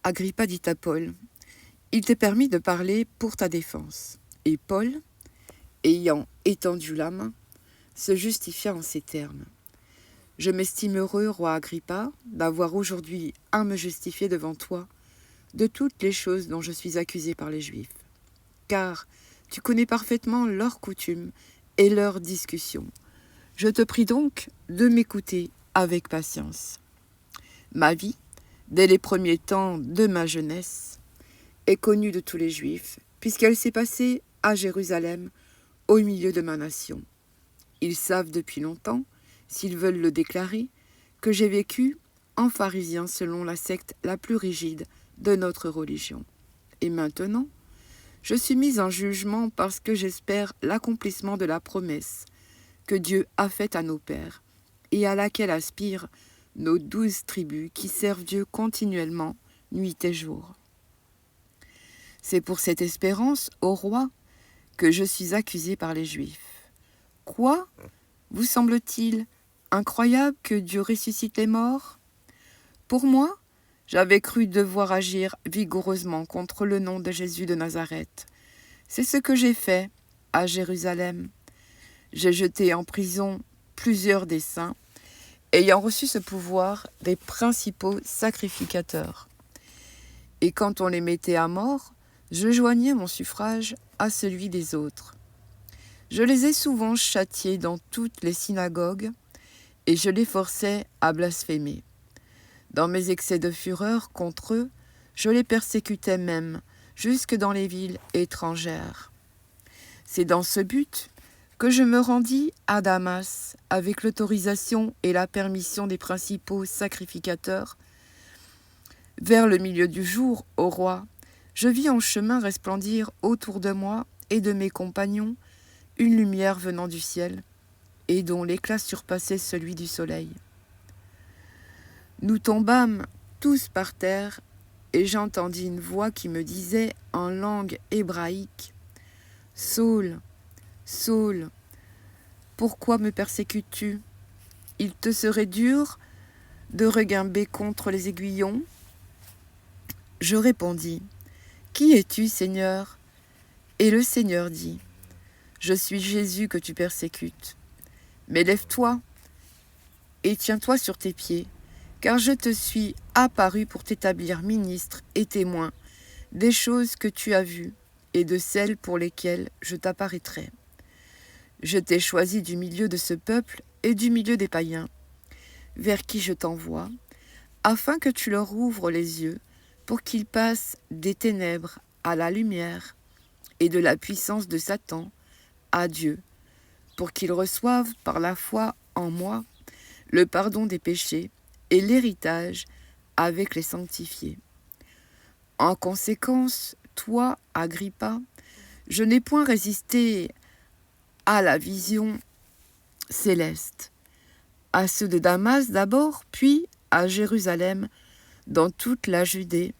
Agrippa dit à Paul, « Il t'est permis de parler pour ta défense. » Et Paul, ayant étendu la main, se justifia en ces termes. « Je m'estime heureux, roi Agrippa, d'avoir aujourd'hui à me justifier devant toi de toutes les choses dont je suis accusé par les Juifs. Car tu connais parfaitement leurs coutumes et leurs discussions. Je te prie donc de m'écouter avec patience. Ma vie, dès les premiers temps de ma jeunesse, est connue de tous les Juifs, puisqu'elle s'est passée à Jérusalem, au milieu de ma nation. Ils savent depuis longtemps, s'ils veulent le déclarer, que j'ai vécu en pharisien selon la secte la plus rigide de notre religion. Et maintenant, je suis mise en jugement parce que j'espère l'accomplissement de la promesse que Dieu a faite à nos pères et à laquelle aspirent nos 12 tribus qui servent Dieu continuellement, nuit et jour. C'est pour cette espérance, ô roi, que je suis accusé par les Juifs. Quoi ? Vous semble-t-il incroyable que Dieu ressuscite les morts ? Pour moi, j'avais cru devoir agir vigoureusement contre le nom de Jésus de Nazareth. C'est ce que j'ai fait à Jérusalem. J'ai jeté en prison plusieurs des saints, ayant reçu ce pouvoir des principaux sacrificateurs. Et quand on les mettait à mort, je joignais mon suffrage à celui des autres. Je les ai souvent châtiés dans toutes les synagogues, et je les forçais à blasphémer. Dans mes excès de fureur contre eux, je les persécutais même, jusque dans les villes étrangères. C'est dans ce but que je me rendis à Damas, avec l'autorisation et la permission des principaux sacrificateurs. Vers le milieu du jour, ô roi, je vis en chemin resplendir autour de moi et de mes compagnons une lumière venant du ciel, et dont l'éclat surpassait celui du soleil. Nous tombâmes tous par terre, et j'entendis une voix qui me disait en langue hébraïque, « Saul, Saul, pourquoi me persécutes-tu ? Il te serait dur de regimber contre les aiguillons ?» Je répondis, « Qui es-tu, Seigneur ?» Et le Seigneur dit, « Je suis Jésus que tu persécutes. Mais lève-toi et tiens-toi sur tes pieds, car je te suis apparu pour t'établir ministre et témoin des choses que tu as vues et de celles pour lesquelles je t'apparaîtrai. Je t'ai choisi du milieu de ce peuple et du milieu des païens, vers qui je t'envoie, afin que tu leur ouvres les yeux pour qu'ils passent des ténèbres à la lumière et de la puissance de Satan à Dieu, pour qu'ils reçoivent par la foi en moi le pardon des péchés et l'héritage avec les sanctifiés. En conséquence, toi, Agrippa, je n'ai point résisté à la vision céleste, à ceux de Damas d'abord, puis à Jérusalem, dans toute la Judée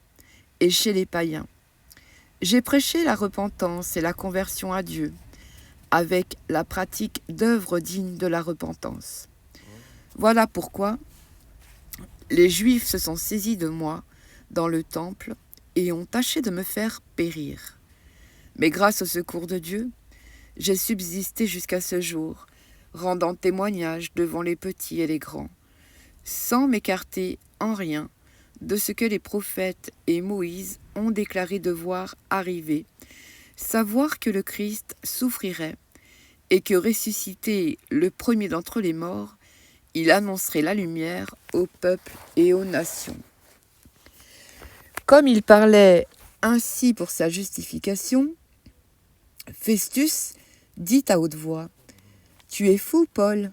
et chez les païens. J'ai prêché la repentance et la conversion à Dieu, avec la pratique d'œuvres dignes de la repentance. Voilà pourquoi les Juifs se sont saisis de moi dans le temple et ont tâché de me faire périr. Mais grâce au secours de Dieu, j'ai subsisté jusqu'à ce jour, rendant témoignage devant les petits et les grands, sans m'écarter en rien de ce que les prophètes et Moïse ont déclaré devoir arriver, savoir que le Christ souffrirait et que ressuscité le premier d'entre les morts, il annoncerait la lumière au peuple et aux nations. » Comme il parlait ainsi pour sa justification, Festus dit à haute voix, « Tu es fou, Paul,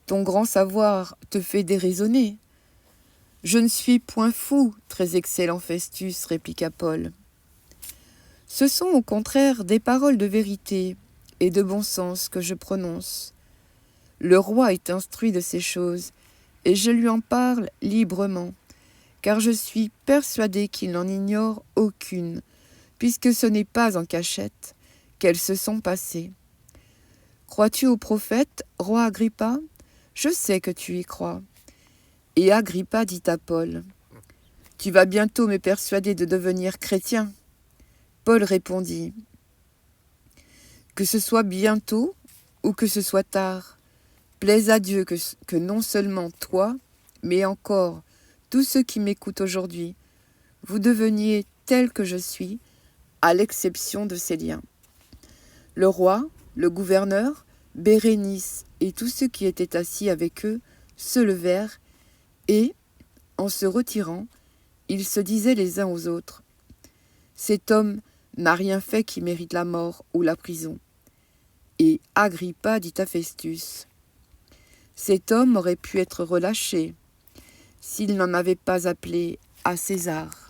ton grand savoir te fait déraisonner. » « Je ne suis point fou, très excellent Festus, répliqua Paul. Ce sont au contraire des paroles de vérité et de bon sens que je prononce. Le roi est instruit de ces choses, et je lui en parle librement, car je suis persuadé qu'il n'en ignore aucune, puisque ce n'est pas en cachette qu'elles se sont passées. Crois-tu au prophète, roi Agrippa ? Je sais que tu y crois. Et Agrippa dit à Paul, « Tu vas bientôt me persuader de devenir chrétien. Paul répondit, que ce soit bientôt ou que ce soit tard, plaise à Dieu que non seulement toi, mais encore tous ceux qui m'écoutent aujourd'hui, vous deveniez tel que je suis, à l'exception de ces liens. Le roi, le gouverneur, Bérénice et tous ceux qui étaient assis avec eux se levèrent et, en se retirant, ils se disaient les uns aux autres, « Cet homme n'a rien fait qui mérite la mort ou la prison. » Et Agrippa dit à Festus, « Cet homme aurait pu être relâché s'il n'en avait pas appelé à César. »